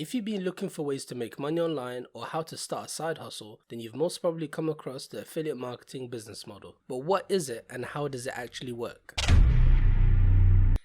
If you've been looking for ways to make money online or how to start a side hustle, then you've most probably come across the affiliate marketing business model. But what is it and how does it actually work?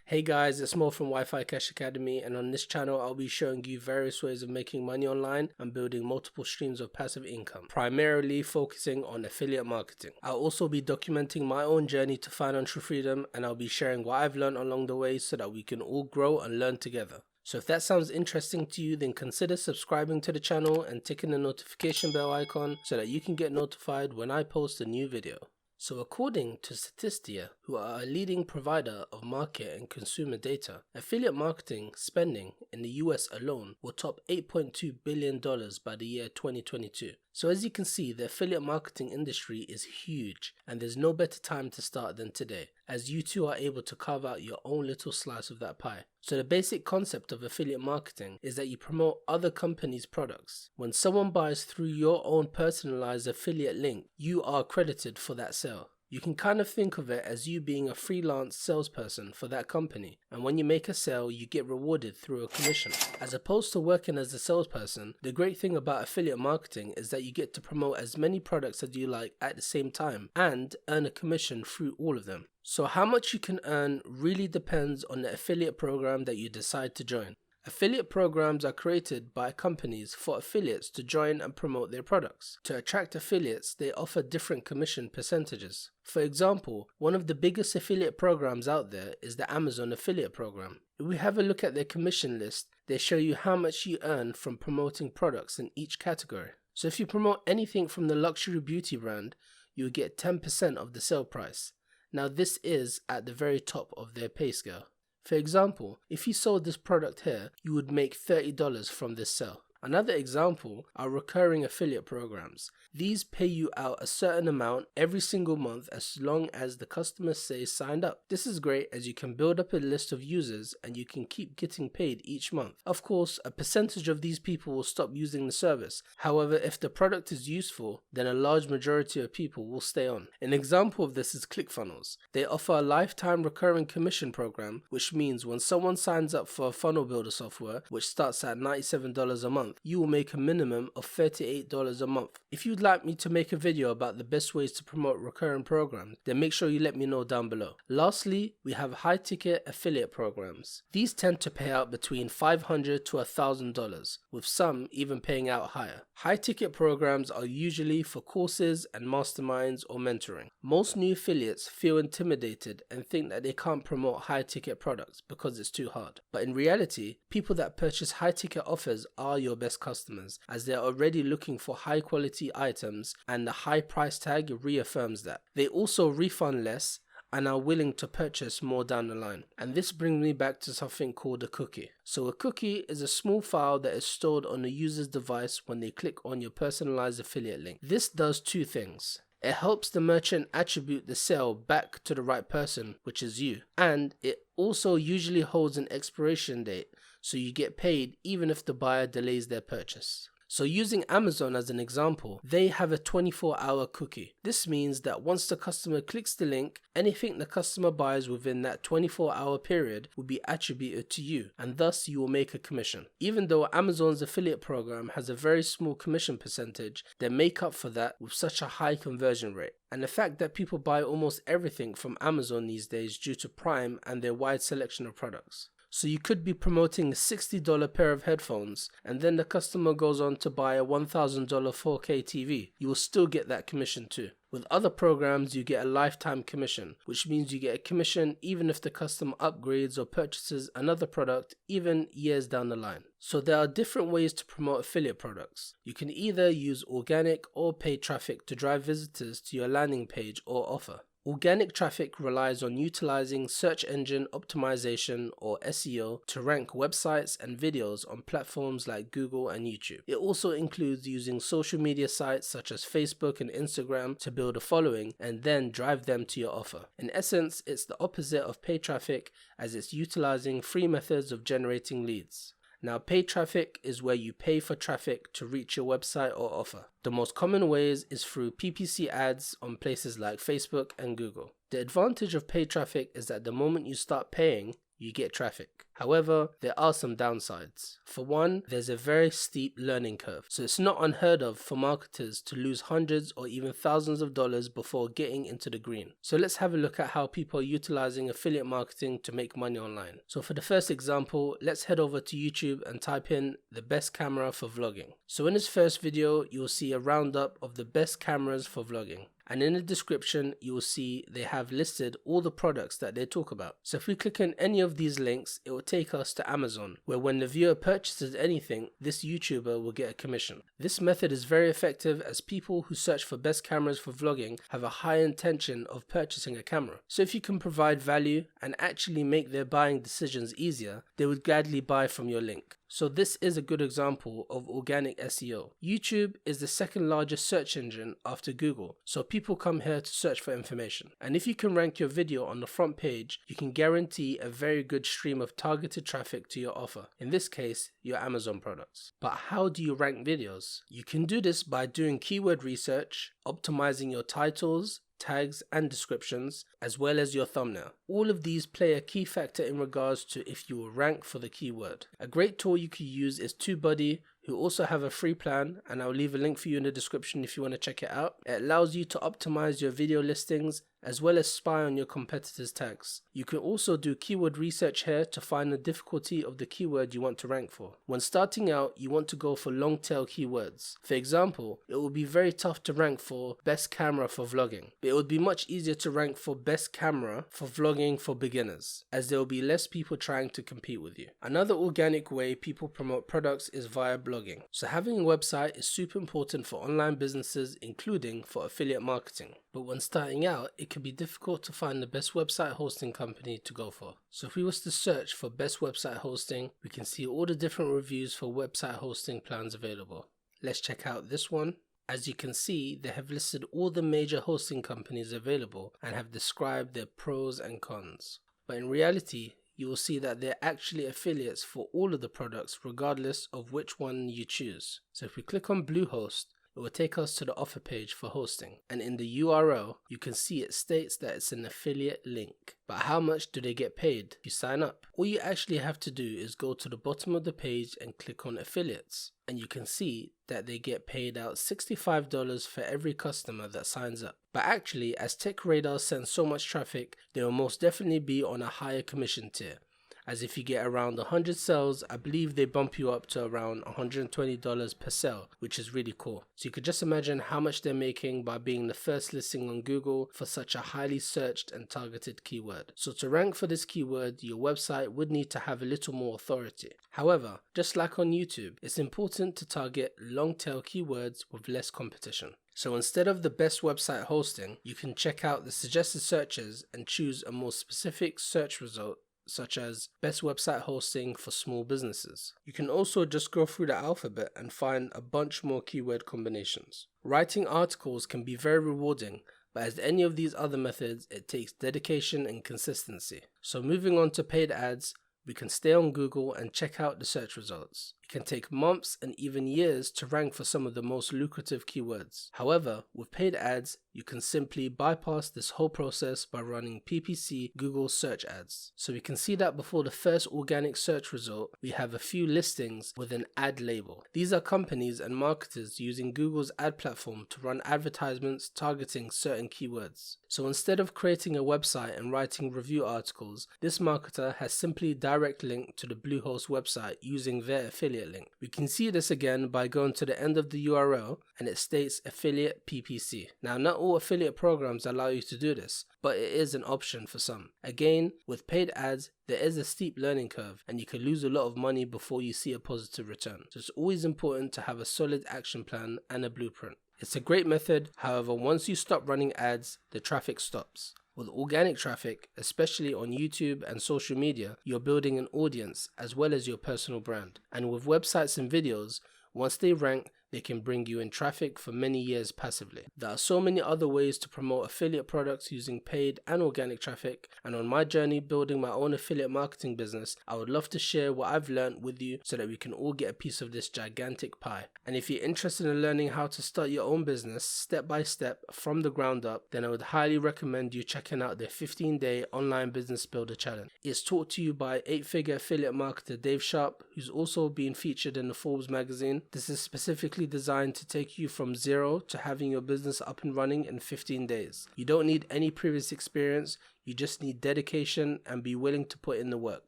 Hey guys, it's Mo from Wi-Fi Cash Academy, and on this channel I'll be showing you various ways of making money online and building multiple streams of passive income, primarily focusing on affiliate marketing. I'll also be documenting my own journey to financial freedom, and I'll be sharing what I've learned along the way so that we can all grow and learn together. So if that sounds interesting to you, then consider subscribing to the channel and ticking the notification bell icon so that you can get notified when I post a new video. So according to Statista, who are a leading provider of market and consumer data, affiliate marketing spending in the US alone will top $8.2 billion by the year 2022. So as you can see, the affiliate marketing industry is huge, and there's no better time to start than today, as you too are able to carve out your own little slice of that pie. So the basic concept of affiliate marketing is that you promote other companies' products. When someone buys through your own personalized affiliate link, you are credited for that sale. You can kind of think of it as you being a freelance salesperson for that company, and when you make a sale, you get rewarded through a commission. As opposed to working as a salesperson, the great thing about affiliate marketing is that you get to promote as many products as you like at the same time and earn a commission through all of them. So how much you can earn really depends on the affiliate program that you decide to join. Affiliate programs are created by companies for affiliates to join and promote their products. To attract affiliates, they offer different commission percentages. For example, one of the biggest affiliate programs out there is the Amazon affiliate program. If we have a look at their commission list, they show you how much you earn from promoting products in each category. So if you promote anything from the luxury beauty brand, you'll get 10% of the sale price. Now this is at the very top of their pay scale. For example, if you sold this product here, you would make $30 from this sale. Another example are recurring affiliate programs. These pay you out a certain amount every single month as long as the customer stays signed up. This is great as you can build up a list of users and you can keep getting paid each month. Of course, a percentage of these people will stop using the service. However, if the product is useful, then a large majority of people will stay on. An example of this is ClickFunnels. They offer a lifetime recurring commission program, which means when someone signs up for a funnel builder software, which starts at $97 a month, you will make a minimum of $38 a month. If you'd like me to make a video about the best ways to promote recurring programs, then make sure you let me know down below. Lastly, we have high ticket affiliate programs. These tend to pay out between $500 to $1,000, with some even paying out higher. High ticket programs are usually for courses and masterminds or mentoring. Most new affiliates feel intimidated and think that they can't promote high ticket products because it's too hard. But in reality, people that purchase high ticket offers are your best customers, as they are already looking for high quality items, and the high price tag reaffirms that. They also refund less and are willing to purchase more down the line. And this brings me back to something called a cookie. So a cookie is a small file that is stored on the user's device when they click on your personalized affiliate link. This does two things. It helps the merchant attribute the sale back to the right person, which is you. And it also usually holds an expiration date, so you get paid even if the buyer delays their purchase. So using Amazon as an example, they have a 24-hour cookie. This means that once the customer clicks the link, anything the customer buys within that 24-hour period will be attributed to you, and thus you will make a commission. Even though Amazon's affiliate program has a very small commission percentage, they make up for that with such a high conversion rate. And the fact that people buy almost everything from Amazon these days due to Prime and their wide selection of products. So you could be promoting a $60 pair of headphones, and then the customer goes on to buy a $1,000 4K TV. You will still get that commission too. With other programs, you get a lifetime commission, which means you get a commission even if the customer upgrades or purchases another product even years down the line. So there are different ways to promote affiliate products. You can either use organic or paid traffic to drive visitors to your landing page or offer. Organic traffic relies on utilizing search engine optimization or SEO to rank websites and videos on platforms like Google and YouTube. It also includes using social media sites such as Facebook and Instagram to build a following and then drive them to your offer. In essence, it's the opposite of paid traffic, as it's utilizing free methods of generating leads. Now, paid traffic is where you pay for traffic to reach your website or offer. The most common ways is through PPC ads on places like Facebook and Google. The advantage of paid traffic is that the moment you start paying, you get traffic. However, there are some downsides. For one, there's a very steep learning curve. So it's not unheard of for marketers to lose hundreds or even thousands of dollars before getting into the green. So let's have a look at how people are utilizing affiliate marketing to make money online. So for the first example, let's head over to YouTube and type in the best camera for vlogging. So in this first video, you'll see a roundup of the best cameras for vlogging. And in the description, you will see they have listed all the products that they talk about. So if we click on any of these links, it will take us to Amazon, where when the viewer purchases anything, this YouTuber will get a commission. This method is very effective as people who search for best cameras for vlogging have a high intention of purchasing a camera. So if you can provide value and actually make their buying decisions easier, they would gladly buy from your link. So this is a good example of organic SEO. YouTube is the second largest search engine after Google, so people come here to search for information. And if you can rank your video on the front page, you can guarantee a very good stream of targeted traffic to your offer, in this case, your Amazon products. But how do you rank videos? You can do this by doing keyword research, optimizing your titles, tags and descriptions, as well as your thumbnail. All of these play a key factor in regards to if you will rank for the keyword. A great tool you could use is TubeBuddy, who also have a free plan, and I'll leave a link for you in the description if you want to check it out. It allows you to optimize your video listings as well as spy on your competitors' tags. You can also do keyword research here to find the difficulty of the keyword you want to rank for. When starting out, you want to go for long tail keywords. For example, it will be very tough to rank for best camera for vlogging, but it would be much easier to rank for best camera for vlogging for beginners, as there will be less people trying to compete with you. Another organic way people promote products is via blogging. So having a website is super important for online businesses, including for affiliate marketing. But when starting out, it can be difficult to find the best website hosting company to go for. So if we was to search for best website hosting, we can see all the different reviews for website hosting plans available. Let's check out this one. As you can see, they have listed all the major hosting companies available and have described their pros and cons. But in reality, you will see that they're actually affiliates for all of the products regardless of which one you choose. So if we click on Bluehost, it will take us to the offer page for hosting, and in the URL you can see it states that it's an affiliate link. But how much do they get paid if you sign up? All you actually have to do is go to the bottom of the page and click on affiliates, and you can see that they get paid out $65 for every customer that signs up. But actually, as TechRadar sends so much traffic, they will most definitely be on a higher commission tier, as if you get around 100 sales, I believe they bump you up to around $120 per sale, which is really cool. So you could just imagine how much they're making by being the first listing on Google for such a highly searched and targeted keyword. So to rank for this keyword, your website would need to have a little more authority. However, just like on YouTube, it's important to target long tail keywords with less competition. So instead of the best website hosting, you can check out the suggested searches and choose a more specific search result, such as best website hosting for small businesses. You can also just go through the alphabet and find a bunch more keyword combinations. Writing articles can be very rewarding, but as any of these other methods, it takes dedication and consistency. So moving on to paid ads, we can stay on Google and check out the search results. It can take months and even years to rank for some of the most lucrative keywords. However, with paid ads, you can simply bypass this whole process by running PPC Google search ads. So we can see that before the first organic search result, we have a few listings with an ad label. These are companies and marketers using Google's ad platform to run advertisements targeting certain keywords. So instead of creating a website and writing review articles, this marketer has simply direct linked to the Bluehost website using their affiliate link. We can see this again by going to the end of the URL and it states affiliate PPC. Now, not all affiliate programs allow you to do this, but it is an option for some. Again, with paid ads, there is a steep learning curve and you can lose a lot of money before you see a positive return. So it's always important to have a solid action plan and a blueprint. It's a great method, however, once you stop running ads, the traffic stops. With organic traffic, especially on YouTube and social media, you're building an audience as well as your personal brand. And with websites and videos, once they rank, they can bring you in traffic for many years passively. There are so many other ways to promote affiliate products using paid and organic traffic, and on my journey building my own affiliate marketing business, I would love to share what I've learned with you so that we can all get a piece of this gigantic pie. And if you're interested in learning how to start your own business step by step from the ground up, then I would highly recommend you checking out the 15-day online business builder challenge. It's taught to you by 8-figure affiliate marketer Dave Sharp, who's also been featured in the Forbes magazine. This is specifically designed to take you from zero to having your business up and running in 15 days. You don't need any previous experience. You just need dedication and be willing to put in the work.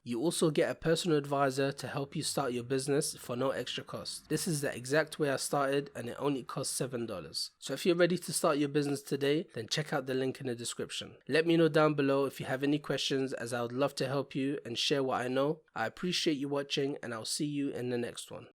You also get a personal advisor to help you start your business for no extra cost. This is the exact way I started, and it only costs $7. So if you're ready to start your business today, then check out the link in the description. Let me know down below if you have any questions, as I would love to help you and share what I know. I appreciate you watching, and I'll see you in the next one.